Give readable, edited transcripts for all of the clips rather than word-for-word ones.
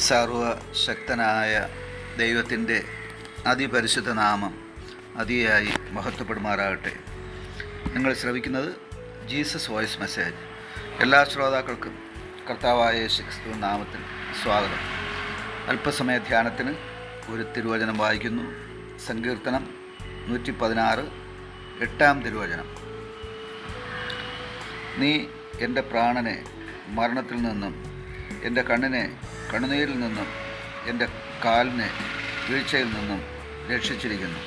സർവശക്തനായ ദൈവത്തിൻ്റെ അതിപരിശുദ്ധ നാമം അതിയായി മഹത്വപ്പെടുമാറാകട്ടെ. നിങ്ങൾ ശ്രവിക്കുന്നത് ജീസസ് വോയിസ് മെസ്സേജ്. എല്ലാ ശ്രോതാക്കൾക്കും കർത്താവായ യേശുക്രിസ്തു നാമത്തിൽ സ്വാഗതം. അല്പസമയ ധ്യാനത്തിന് ഒരു തിരുവചനം വായിക്കുന്നു. സങ്കീർത്തനം 116 8 തിരുവചനം. നീ എൻ്റെ പ്രാണനെ മരണത്തിൽ നിന്നും, എൻ്റെ കണ്ണിനെ കണ്ണുനീരിൽ നിന്നും, എൻ്റെ കാലിനെ വീഴ്ചയിൽ നിന്നും രക്ഷിച്ചിരിക്കുന്നു.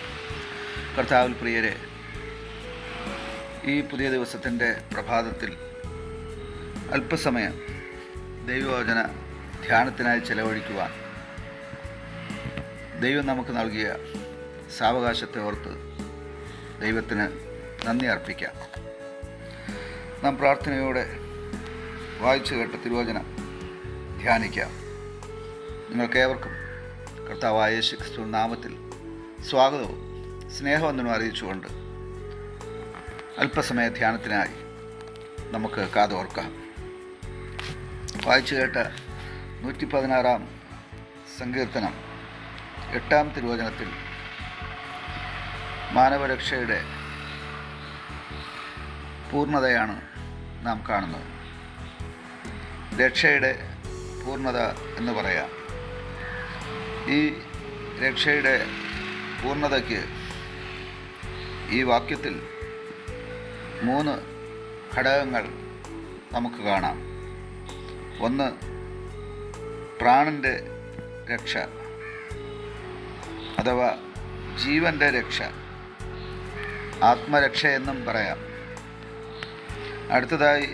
കർത്താവിൽ പ്രിയരെ, ഈ പുതിയ ദിവസത്തിൻ്റെ പ്രഭാതത്തിൽ അല്പസമയം ദൈവവചന ധ്യാനത്തിനായി ചെലവഴിക്കുവാൻ ദൈവം നമുക്ക് നൽകിയ സാവകാശത്തെ ഓർത്ത് ദൈവത്തിന് നന്ദി അർപ്പിക്കാം. നാം പ്രാർത്ഥനയോടെ വായിച്ചു കേട്ട തിരുവചനം ധ്യാനിക്കാം. നിങ്ങൾക്കേവർക്കും കർത്താവായ യേശുക്രിസ്തു നാമത്തിൽ സ്വാഗതവും സ്നേഹവന്ദനവും അറിയിച്ചുകൊണ്ട് അല്പസമയ ധ്യാനത്തിനായി നമുക്ക് കാതോർക്കാം. വായിച്ചു കേട്ട 116 സങ്കീർത്തനം 8 തിരുവചനത്തിൽ മാനവരക്ഷയുടെ പൂർണ്ണതയാണ് നാം കാണുന്നത്. രക്ഷയുടെ പൂർണ്ണത എന്ന് പറയാം. ഈ രക്ഷയുടെ പൂർണ്ണതയ്ക്ക് ഈ വാക്യത്തിൽ 3 ഘടകങ്ങൾ നമുക്ക് കാണാം. ഒന്ന്, പ്രാണൻ്റെ രക്ഷ അഥവാ ജീവൻ്റെ രക്ഷ, ആത്മരക്ഷ എന്നും പറയാം. അടുത്തതായി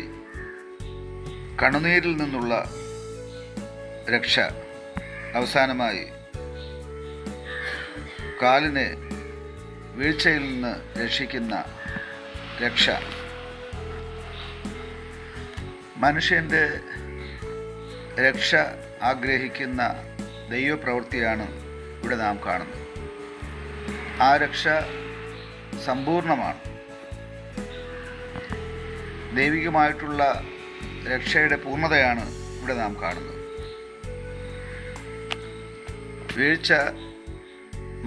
കണ്ണുനീരിൽ നിന്നുള്ള രക്ഷ. അവസാനമായി കാലിനെ വീഴ്ചയിൽ നിന്ന് രക്ഷിക്കുന്ന രക്ഷ. മനുഷ്യൻ്റെ രക്ഷ ആഗ്രഹിക്കുന്ന ദൈവപ്രവൃത്തിയാണ് ഇവിടെ നാം കാണുന്നത്. ആ രക്ഷ സമ്പൂർണ്ണമാണ്. ദൈവികമായിട്ടുള്ള രക്ഷയുടെ പൂർണ്ണതയാണ് ഇവിടെ നാം കാണുന്നത്. വീഴ്ച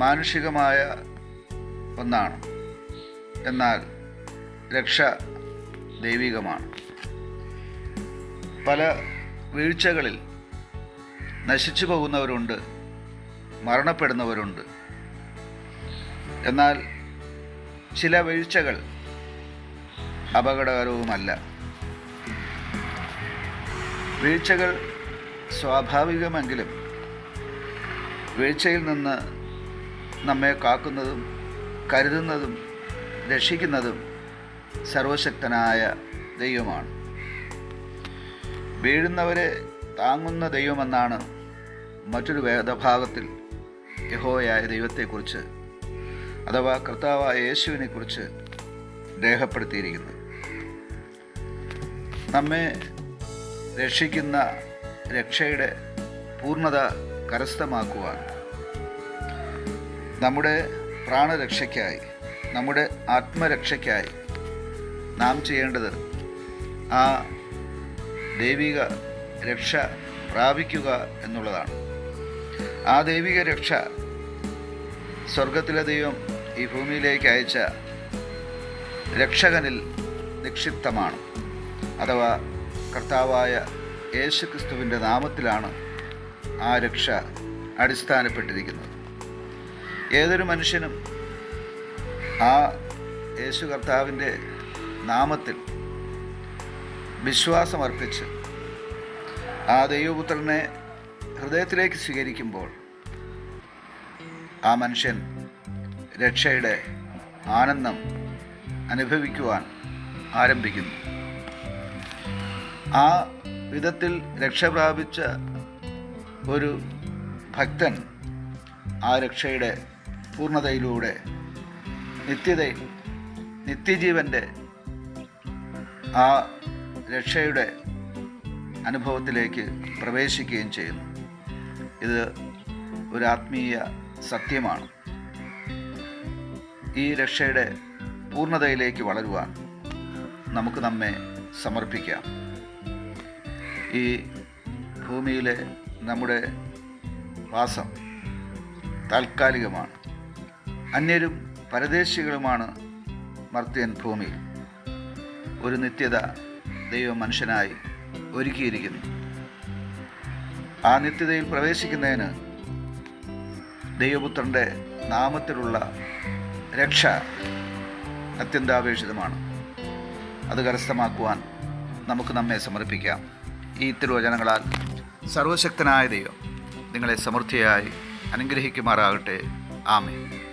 മാനുഷികമായ ഒന്നാണ്, എന്നാൽ രക്ഷ ദൈവികമാണ്. പല വീഴ്ചകളിൽ നശിച്ചു പോകുന്നവരുണ്ട്, മരണപ്പെടുന്നവരുണ്ട്. എന്നാൽ ചില വീഴ്ചകൾ അപകടകരവുമല്ല. വീഴ്ചകൾ സ്വാഭാവികമെങ്കിലും വീഴ്ചയിൽ നിന്ന് നമ്മെ കാക്കുന്നതും കരുതുന്നതും രക്ഷിക്കുന്നതും സർവശക്തനായ ദൈവമാണ്. വീഴുന്നവരെ താങ്ങുന്ന ദൈവമെന്നാണ് മറ്റൊരു വേദഭാഗത്തിൽ യഹോവയായ ദൈവത്തെക്കുറിച്ച് അഥവാ കർത്താവായ യേശുവിനെക്കുറിച്ച് രേഖപ്പെടുത്തിയിരിക്കുന്നത്. നമ്മെ രക്ഷിക്കുന്ന രക്ഷയുടെ പൂർണ്ണത കരസ്ഥമാക്കുവാൻ നമ്മുടെ പ്രാണരക്ഷയ്ക്കായി, നമ്മുടെ ആത്മരക്ഷയ്ക്കായി നാം ചെയ്യേണ്ടത് ആ ദൈവിക രക്ഷ പ്രാപിക്കുക എന്നുള്ളതാണ്. ആ ദൈവിക രക്ഷ സ്വർഗത്തിലെ ദൈവം ഈ ഭൂമിയിലേക്ക് അയച്ച രക്ഷകനിൽ നിക്ഷിപ്തമാണ്. അഥവാ കർത്താവായ യേശുക്രിസ്തുവിൻ്റെ നാമത്തിലാണ് ആ രക്ഷ അടിസ്ഥാനപ്പെട്ടിരിക്കുന്നത്. ഏതൊരു മനുഷ്യനും ആ യേശു കർത്താവിൻ്റെ നാമത്തിൽ വിശ്വാസമർപ്പിച്ച് ആ ദൈവപുത്രനെ ഹൃദയത്തിലേക്ക് സ്വീകരിക്കുമ്പോൾ ആ മനുഷ്യൻ രക്ഷയുടെ ആനന്ദം അനുഭവിക്കുവാൻ ആരംഭിക്കുന്നു. ആ വിധത്തിൽ രക്ഷ പ്രാപിച്ച ഒരു ഭക്തൻ ആ രക്ഷയുടെ പൂർണ്ണതയിലൂടെ നിത്യജീവൻ്റെ ആ രക്ഷയുടെ അനുഭവത്തിലേക്ക് പ്രവേശിക്കുകയും ചെയ്യുന്നു. ഇത് ഒരു ആത്മീയ സത്യമാണ്. ഈ രക്ഷയുടെ പൂർണ്ണതയിലേക്ക് വളരുവാൻ നമുക്ക് നമ്മെ സമർപ്പിക്കാം. ഈ ഭൂമിയിലെ നമ്മുടെ വാസം താൽക്കാലികമാണ്. അന്യരും പരദേശികളുമാണ് മർത്യൻ ഭൂമിയിൽ. ഒരു നിത്യത ദൈവം മനുഷ്യനായി ഒരുക്കിയിരിക്കുന്നു. ആ നിത്യതയിൽ പ്രവേശിക്കുന്നതിന് ദൈവപുത്രൻ്റെ നാമത്തിലുള്ള രക്ഷ അത്യന്താപേക്ഷിതമാണ്. അത് കരസ്ഥമാക്കുവാൻ നമുക്ക് നമ്മെ സമർപ്പിക്കാം. ഈ തിരുവചനങ്ങളാൽ സർവശക്തനായ ദൈവം നിങ്ങളെ സമൃദ്ധിയായി അനുഗ്രഹിക്കുമാറാകട്ടെ. ആമേൻ.